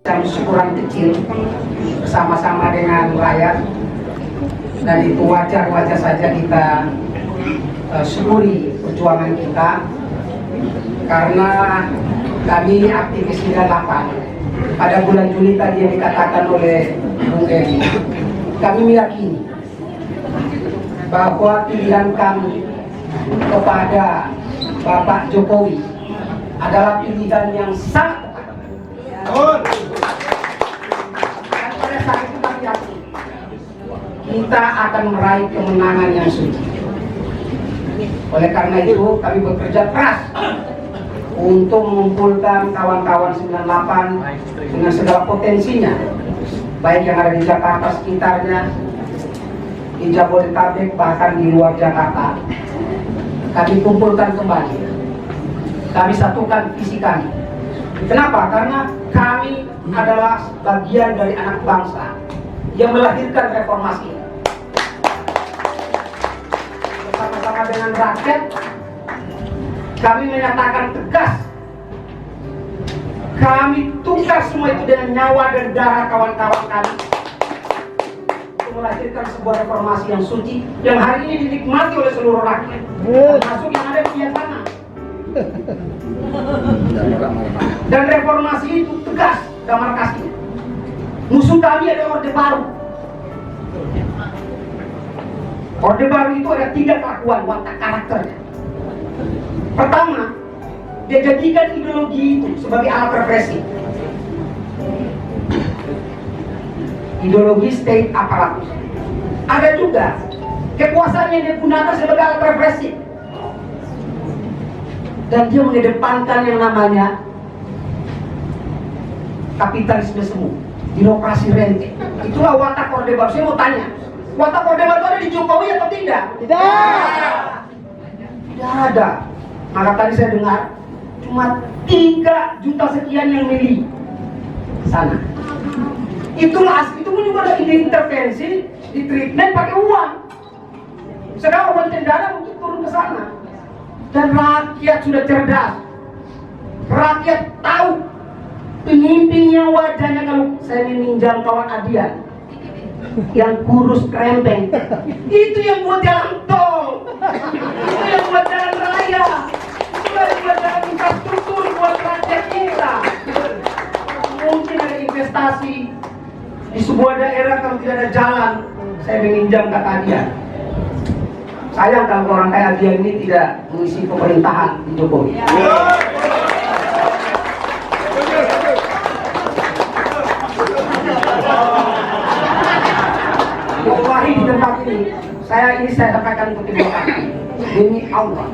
yang syukuran kecil bersama-sama dengan rakyat, dan itu wajar saja kita syukuri perjuangan kita, karena kami aktivis 98 pada bulan Juli tadi yang dikatakan oleh Bung Edi, kami meyakini bahwa pilihan kami kepada Bapak Jokowi adalah pilihan yang sangat tepat. Dan pada saat itu kami yakin kita akan meraih kemenangan yang suci. Oleh karena itu kami bekerja keras untuk mengumpulkan kawan-kawan 98 dengan segala potensinya, baik yang ada di Jakarta sekitarnya, di Jabodetabek, bahkan di luar Jakarta. Kami kumpulkan kembali, kami satukan visi kami. Kenapa? Karena kami adalah bagian dari anak bangsa yang melahirkan reformasi. Bersama-sama dengan rakyat, kami menyatakan tegas, kami tukar semua itu dengan nyawa dan darah kawan-kawan kami untuk melahirkan sebuah reformasi yang suci, yang hari ini dinikmati oleh seluruh rakyat, termasuk yang ada di sana. Dan reformasi itu tegas dan markasnya. Musuh kami adalah Orde Baru. Orde Baru itu ada 3 kelakuan, watak karakternya. Pertama, dia jadikan ideologi itu sebagai alat represi. Ideologi state apparatus. Ada juga kekuasaan yang dia gunakan sebagai alat represi. Dan dia mengedepankan yang namanya kapitalisme semu, birokrasi rente. Itulah watak Orde Baru. Saya mau tanya, watak Orde Baru ada di Jokowi atau tidak? Tidak. Tidak ada. Maka tadi saya dengar cuma 3 juta sekian yang milih sana. Itulah asli, itu pun juga ada intervensi, di treatment pakai uang. Sekarang uang cendana untuk turun ke sana. Dan rakyat sudah cerdas. Rakyat tahu pemimpinnya wajahnya. Kalau saya meminjam kawan Adian yang kurus krempeng, itu yang buat jalan tol, itu yang buat jalan raya, itu yang buat jalan infrastruktur buat rakyat kita. Mungkin ada investasi di sebuah daerah, kalau tidak ada jalan, saya meminjam kata Adian. Sayang kalau orang kayak Adian ini tidak mengisi pemerintahan di Jokowi. Wallahi di tempat ini, saya sampaikan untuk demokrasi. Demi Allah,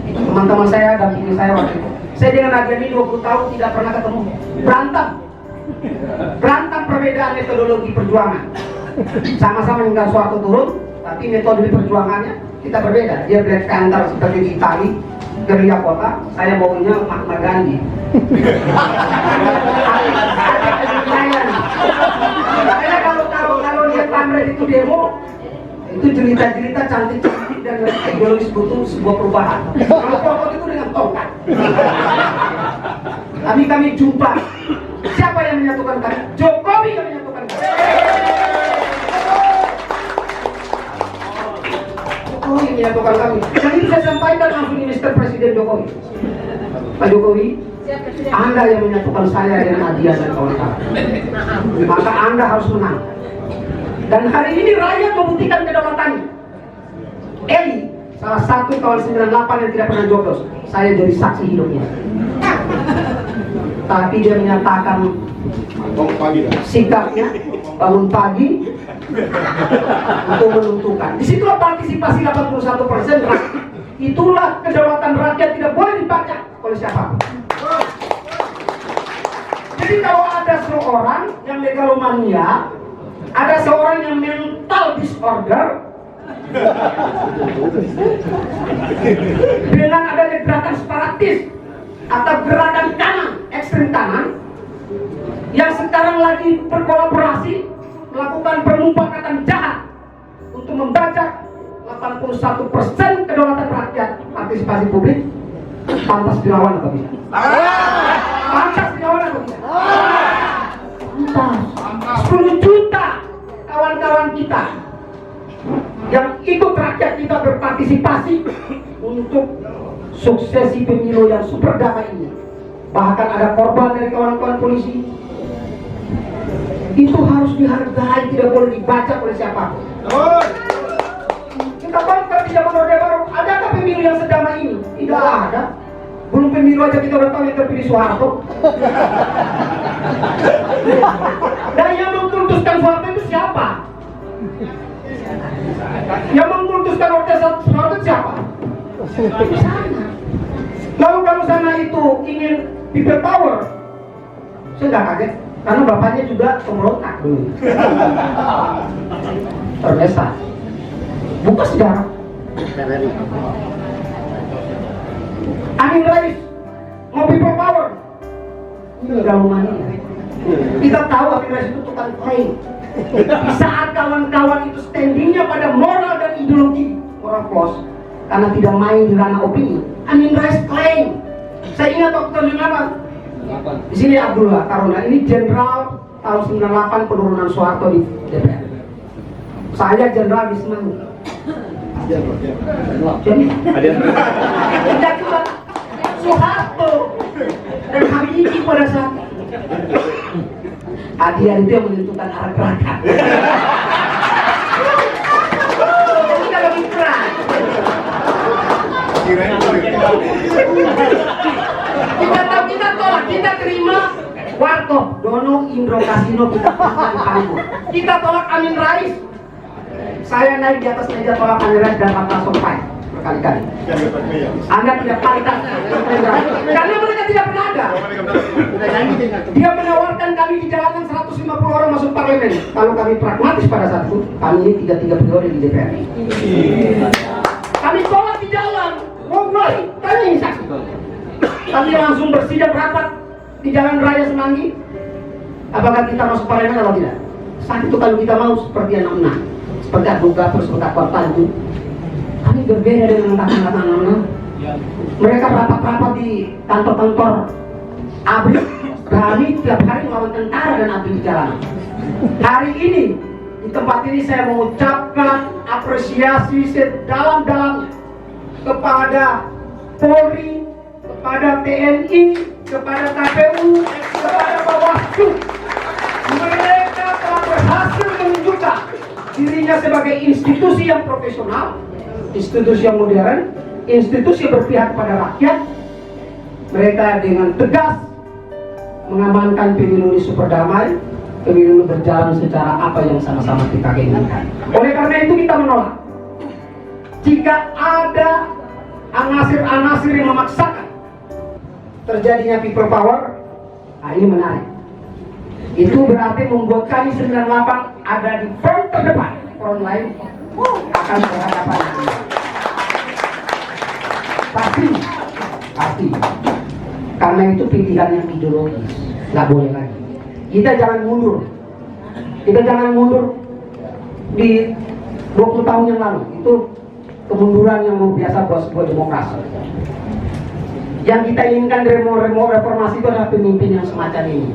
teman-teman saya dan ini saya waktu itu, saya dengan Adian ini 20 tahun tidak pernah ketemu. Berantem perbedaan metodologi perjuangan. Sama-sama hingga suatu turun, tapi metode perjuangannya kita berbeda. Dia Black Panther seperti di Itali, gerilya kota. Saya maunya Mahatma Gandhi. Karena kalau lihat pamret itu demo, itu cerita-cerita cantik-cantik dan ideologis butuh sebuah perubahan. Kalau pokok itu dengan tongkat. Kami jumpa. Siapa yang menyatukan kami? Jokowi yang menyatukan kami. Jokowi yang menyatukan kami. Dan ini saya sampaikan langsung Minister Presiden Jokowi. Pak Jokowi, Anda yang menyatukan saya dengan Adian dan kawan-kawan. Maka Anda harus menang. Dan hari ini rakyat membuktikan kedaulatannya. Eli, salah satu tahun 98 yang tidak pernah jomblo, saya jadi saksi hidupnya. Tapi dia menyatakan sikapnya bangun pagi untuk menentukan. Disitulah partisipasi 81%. Itulah kedaulatan rakyat, tidak boleh dibaca oleh siapapun. Jadi kalau ada seorang yang megalomania, ada seorang yang mental disorder, dengan adanya gerakan separatis atau gerakan kanan, ekstrem kanan, yang sekarang lagi berkolaborasi melakukan permufakatan jahat untuk membajak 81% kedaulatan rakyat, partisipasi publik, pantas dilawan atau tidak? Pantas dilawan atau tidak? antisipasi untuk suksesi pemilu yang super damai ini. Bahkan ada korban dari kawan-kawan polisi. Itu harus dihargai, tidak boleh dibaca oleh siapapun. Kita bangga di zaman Orde Baru, adakah pemilu yang sedamai ini? Tidak ada. Belum pemilu aja kita udah tahu yang terpilih Soeharto. Dan yang mengkultuskan Soeharto itu siapa? Yang mengkultuskan Orde Soeharto siapa? Lalu kalau sana itu ingin people power, saya nggak kaget, karena bapaknya juga pemberontak dulu. Terbiasa. Buka sejarah. Amin Rais mau people power. Ini galungannya. Kita tahu Amin Rais itu tukang klaim. Di saat kawan-kawan itu standingnya pada moral dan ideologi, moral pos, karena tidak main di ranah opini, Amin Rais klaim. Saya ingat waktu tahun 98. Di sini Abdullah Taruna, ini jenderal tahun 98 penurunan Soeharto di DPR. Saya jenderal di Semanggi. Jadi tidak cuma Soeharto dan Habibie pada saat Adian itu yang menentukan arah gerakan. Jadi kalau bergerak kita tolak, kita terima Warkop, Dono, Indro, Kasino, kita tolak Panggung. Kita tolak Amin Rais. Saya naik di atas meja tolak Amin Rais dan Ratna Sarumpait berkali-kali. Anda tidak pantas karena mereka tidak pernah ada. Dia menawarkan kami di jalanan 150 orang masuk parlemen. Kalau kami pragmatis pada saat itu, kami ini 3 periode di DPR. Kami tolak di jalan. Ngobrol, tanya ini saksi. Kami langsung bersidang rapat di Jalan Raya Semanggi. Apakah kita masuk parlemen atau tidak? Saat itu kalau kita mau seperti anak-anak, seperti Aduga, seperti Kota itu, kami berbeda dengan kata-kata anak-anak. Mereka rapat-rapat di kantor-kantor ABRI. Kami tiap hari melawan tentara dan ABRI di jalan. Hari ini di tempat ini saya mengucapkan apresiasi sedalam-dalamnya kepada Polri, kepada TNI, kepada KPU, kepada Bawaslu. Mereka telah berhasil menunjukkan dirinya sebagai institusi yang profesional, institusi yang modern, institusi yang berpihak pada rakyat. Mereka dengan tegas mengamankan pemilu ini super damai, pemilu berjalan secara apa yang sama-sama kita inginkan. Oleh karena itu kita menolak jika ada anasir-anasir yang memaksakan terjadinya people power. Nah ini menarik. Itu berarti membuat kami 98 ada di front terdepan. Orang lain akan berhadapan. Pasti. Karena itu pilihan yang ideologis, nggak boleh lagi. Kita jangan mundur. Di 20 tahun yang lalu itu kemunduran yang luar biasa buat sebuah demokrasi. Yang kita inginkan reformasi itu adalah pemimpin yang semacam ini.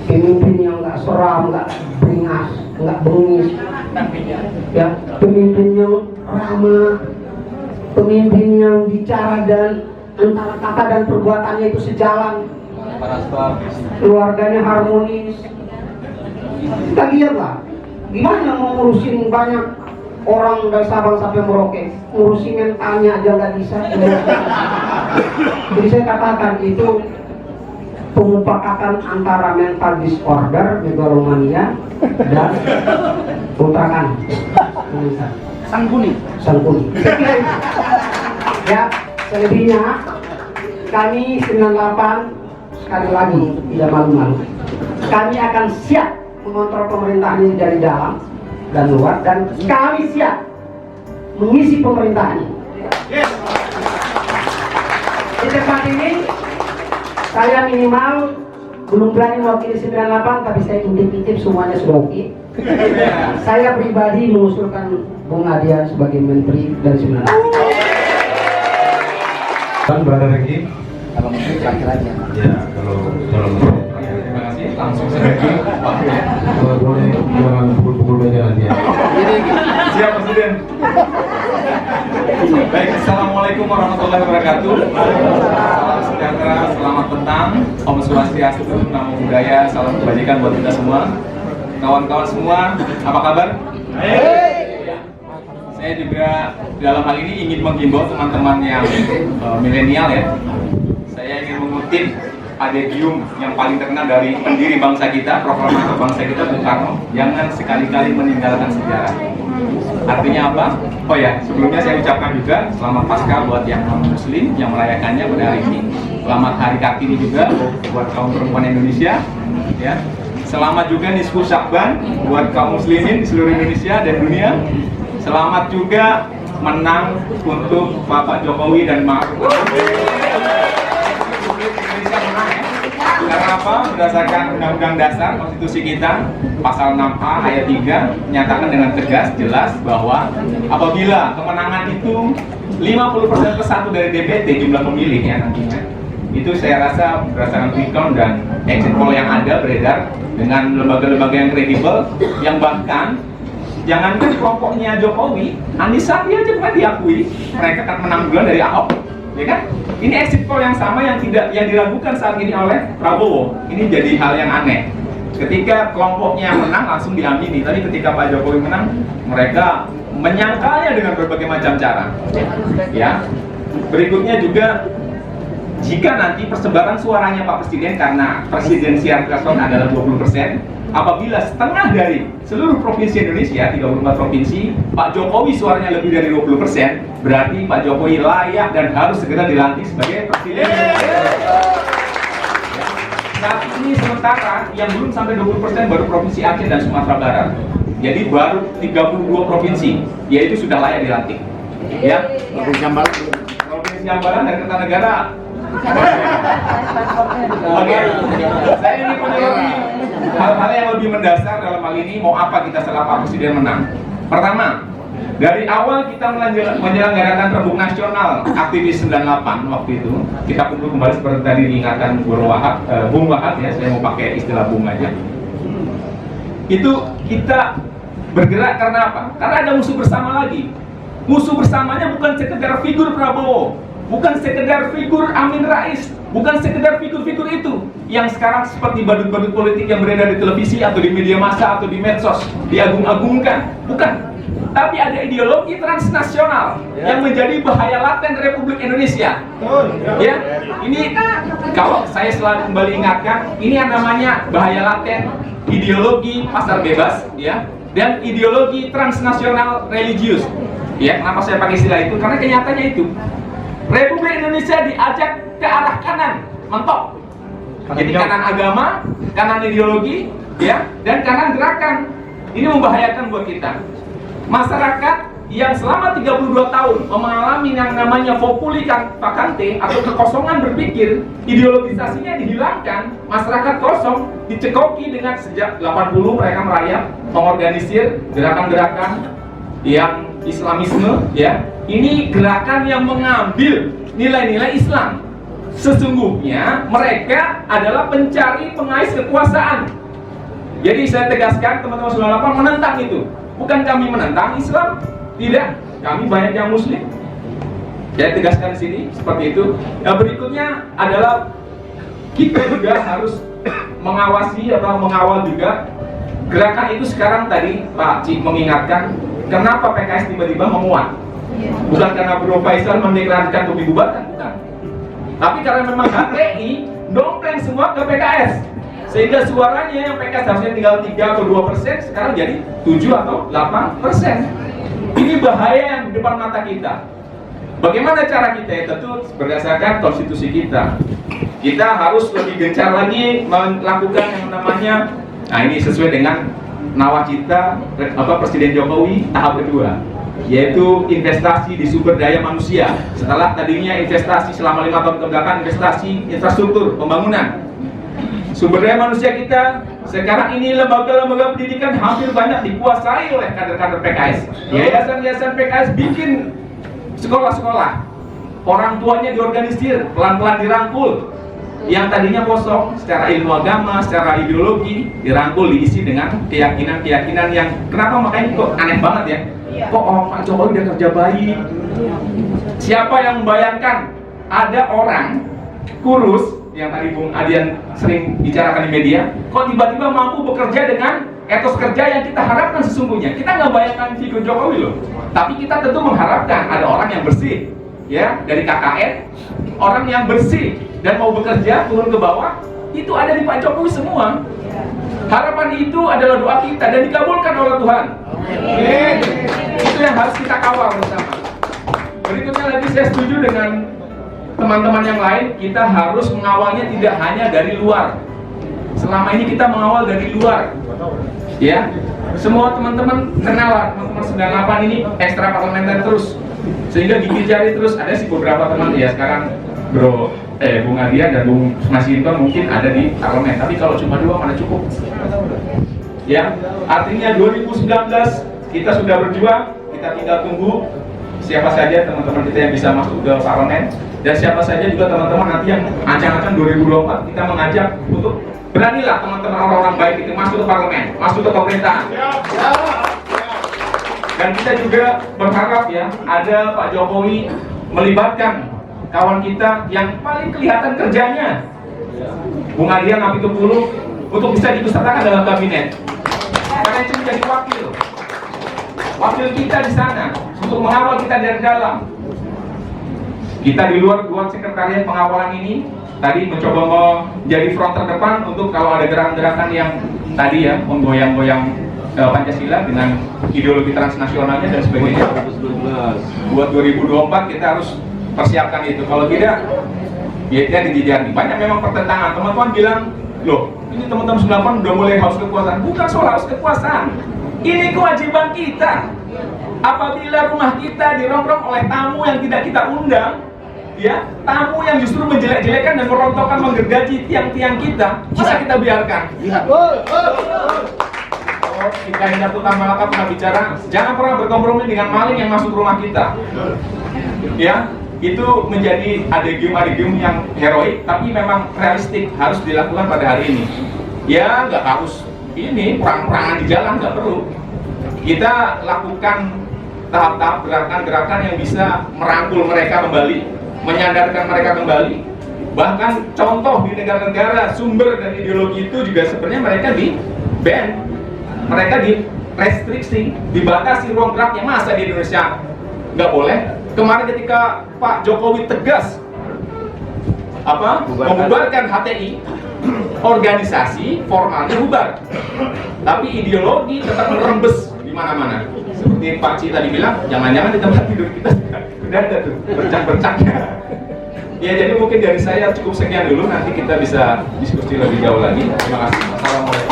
Pemimpin yang nggak seram, nggak beringas, nggak bengis, ya, pemimpin yang ramah, pemimpin yang bicara dan antara kata dan perbuatannya itu sejalan, keluarganya harmonis. Kita lihatlah, gimana mau ngurusin banyak orang dari Sabang sampai Merauke, ngurusin mentalnya aja nggak bisa. Jadi saya katakan itu pemufakatan antara mental disorder, megalomania, dan ultrakan. Sangkuni. Ya, selebihnya kami 98 sekali lagi tidak malu-malu. Kami akan siap mengontrol pemerintahan ini dari dalam dan luar, dan kami siap mengisi pemerintahan ini. Di tempat ini saya minimal belum berani mewakili 98, tapi saya intip-intip semuanya sudah oke. Saya pribadi mengusulkan Bung Adian sebagai menteri dari 98. Berada lagi? Kalau menteri terakhir aja. Ya, kalau menteri. Terima kasih. Langsung saja. Kalau boleh jangan pukul-pukul meja nanti ya. Jadi siap Presiden. Baik, assalamualaikum warahmatullahi wabarakatuh. Salam sejahtera, selamat petang, Om Swastiastu, Namo Buddhaya, salam kebajikan buat kita semua. Kawan-kawan semua, apa kabar? Saya juga dalam hal ini ingin menghimbau teman-teman yang milenial ya. Saya ingin mengutip adegium yang paling terkenal dari pendiri bangsa kita, proklamator bangsa kita, Bung Karno. Jangan sekali-kali meninggalkan sejarah. Artinya apa? Oh ya, sebelumnya saya ucapkan juga selamat Paskah buat yang non-muslim yang merayakannya pada hari ini. Selamat Hari Kartini juga buat kaum perempuan Indonesia. Ya. Selamat juga Nisfu Syakban buat kaum muslimin di seluruh Indonesia dan dunia. Selamat juga menang untuk Bapak Jokowi dan Ma'ruf. Indonesia menang ya. Karena apa? Berdasarkan Undang-Undang Dasar Konstitusi kita Pasal 6A ayat 3 menyatakan dengan tegas, jelas bahwa apabila kemenangan itu 50%+1 dari DPT jumlah pemilih ya nantinya, itu saya rasa berdasarkan quick count dan exit poll yang ada beredar dengan lembaga-lembaga yang kredibel, yang bahkan jangankan kelompoknya Jokowi, Anies Sandi aja kan diakui mereka akan menang duluan dari Ahok, ya kan? Ini exit poll yang sama yang diragukan saat ini oleh Prabowo. Ini jadi hal yang aneh. Ketika kelompoknya menang langsung diamini, tapi ketika Pak Jokowi menang, mereka menyangkalnya dengan berbagai macam cara. Ya. Berikutnya juga, jika nanti persebaran suaranya Pak Presiden karena presidensial threshold adalah 20%, apabila setengah dari seluruh provinsi Indonesia, 34 provinsi, Pak Jokowi suaranya lebih dari 20%, berarti Pak Jokowi layak dan harus segera dilantik sebagai Presiden. Saat ini sementara yang belum sampai 20% baru Provinsi Aceh dan Sumatera Barat. Jadi baru 32 provinsi, yaitu sudah layak dilantik. Ya, Provinsi Ambalan dan Kertanegara. Oke, saya ini menyoroti hal-hal yang lebih mendasar dalam hal ini. Mau apa kita setelah Pak Presiden menang? Pertama, dari awal kita menyelenggarakan Rebuk Nasional Aktivis 98 waktu itu, kita kumpul kembali seperti tadi diingatkan Bung Wahab ya, saya mau pakai istilah Bung aja. Itu kita bergerak karena apa? Karena ada musuh bersama lagi. Musuh bersamanya bukan sekedar figur Prabowo, bukan sekedar figur Amin Rais, bukan sekedar figur-figur itu yang sekarang seperti badut-badut politik yang beredar di televisi atau di media massa atau di medsos diagung-agungkan, bukan. Tapi ada ideologi transnasional yang menjadi bahaya laten Republik Indonesia. Ya, ini kalau saya selalu kembali ingatkan, ini yang namanya bahaya laten ideologi pasar bebas, ya, dan ideologi transnasional religius. Ya, kenapa saya pakai istilah itu? Karena kenyataannya itu Republik Indonesia diajak ke arah kanan, mentok. Jadi kanan agama, kanan ideologi, ya, dan kanan gerakan. Ini membahayakan buat kita. Masyarakat yang selama 32 tahun mengalami yang namanya populi vacante atau kekosongan berpikir, ideologisasinya dihilangkan, masyarakat kosong, dicekoki dengan sejak 80 mereka merayap, mengorganisir gerakan-gerakan yang Islamisme, ya. Ini gerakan yang mengambil nilai-nilai Islam. Sesungguhnya mereka adalah pencari pengais kekuasaan. Jadi saya tegaskan teman-teman 98 menentang itu. Bukan kami menentang Islam, tidak. Kami banyak yang Muslim. Saya tegaskan di sini seperti itu. Yang berikutnya adalah kita juga harus mengawasi atau mengawal juga gerakan itu. Sekarang tadi Pak Cik mengingatkan, kenapa PKS tiba-tiba menguat? Bukan karena Bro Faisal mendeklarasikan pembubaran, bukan. Tapi karena memang HTI dompleng semua ke PKS. Sehingga suaranya yang PKS harusnya tinggal 3 atau 2%, sekarang jadi 7 atau 8%. Ini bahaya yang di depan mata kita. Bagaimana cara kita? Ya, tentu berdasarkan konstitusi kita. Kita harus lebih gencar lagi melakukan yang namanya, nah ini sesuai dengan nawacita Presiden Jokowi tahap kedua, yaitu investasi di sumber daya manusia. Setelah tadinya investasi selama 5 tahun kebelakang, investasi infrastruktur, pembangunan. Sumber daya manusia kita sekarang ini lembaga-lembaga pendidikan hampir banyak dikuasai oleh kader-kader PKS. Yayasan-yayasan PKS bikin sekolah-sekolah, orang tuanya diorganisir, pelan-pelan dirangkul, yang tadinya kosong secara ilmu agama, secara ideologi, dirangkul, diisi dengan keyakinan-keyakinan yang kenapa makanya kok aneh banget ya. Kok Pak Jokowi udah kerja baik. Siapa yang membayangkan ada orang kurus yang tadi Bung Adian sering bicarakan di media, kok tiba-tiba mampu bekerja dengan etos kerja yang kita harapkan sesungguhnya. Kita nggak bayangkan figur Jokowi loh, tapi kita tentu mengharapkan ada orang yang bersih, ya, dari KKN, orang yang bersih dan mau bekerja turun ke bawah, itu ada di Pak Jokowi semua. Harapan itu adalah doa kita dan dikabulkan oleh Tuhan. Itu yang harus kita kawal bersama. Berikutnya lagi saya setuju dengan teman-teman yang lain, kita harus mengawalnya tidak hanya dari luar. Selama ini kita mengawal dari luar, ya. Semua teman-teman kenal lah, teman-teman 98 ini ekstra parlementer terus, sehingga gigit jari terus. Ada sih beberapa teman ya sekarang Bung Adian dan Bung Masinton mungkin ada di parlemen, tapi kalau cuma dua mana cukup, ya. Artinya 2019 kita sudah berjuang, kita tinggal tunggu siapa saja teman-teman kita yang bisa masuk ke parlemen, dan siapa saja juga teman-teman nanti yang ancang-ancang 2024 kita mengajak untuk beranilah teman-teman orang-orang baik itu masuk ke parlemen, masuk ke pemerintahan. Dan kita juga berharap ya ada Pak Jokowi melibatkan kawan kita yang paling kelihatan kerjanya, Bung Adian Apitupulu, untuk bisa dipesertakan dalam kabinet. Karena itu menjadi wakil kita di sana untuk mengawal kita dari dalam. Kita di luar sekretariat pengawalan ini tadi mencoba menjadi front terdepan untuk kalau ada gerakan-gerakan yang tadi ya menggoyang-goyang Pancasila dengan ideologi transnasionalnya dan sebagainya. Buat 2024 kita harus persiapkan itu. Kalau tidak, ya kita dijajari. Banyak memang pertentangan. Teman-teman bilang, loh, ini teman-teman 98 udah mulai haus kekuasaan. Bukan soal haus kekuasaan. Ini kewajiban kita. Apabila rumah kita dirongrong oleh tamu yang tidak kita undang, ya, tamu yang justru menjelek-jelekan dan merontokkan, menggergaji tiang-tiang kita, masa kita biarkan? Kita Indah Tutan Malaka pernah bicara, jangan pernah berkompromi dengan maling yang masuk rumah kita. Ya, itu menjadi adegium-adegium yang heroik, tapi memang realistik, harus dilakukan pada hari ini. Ya, nggak harus ini perang-perangan di jalan, nggak perlu. Kita lakukan tahap-tahap gerakan-gerakan yang bisa merangkul mereka kembali, menyadarkan mereka kembali. Bahkan contoh di negara-negara sumber dan ideologi itu juga sebenarnya mereka di ban, mereka di restriksi, dibatasi ruang geraknya. Masa di Indonesia nggak boleh? Kemarin ketika Pak Jokowi tegas membubarkan HTI, organisasi formalnya bubar, tapi ideologi tetap merembes di mana-mana. Seperti Pak Ci tadi bilang, jangan-jangan di tempat tidur kita sudah ada tuh bercak-bercaknya. Ya, jadi mungkin dari saya cukup sekian dulu, nanti kita bisa diskusi lebih jauh lagi. Terima kasih. Assalamualaikum.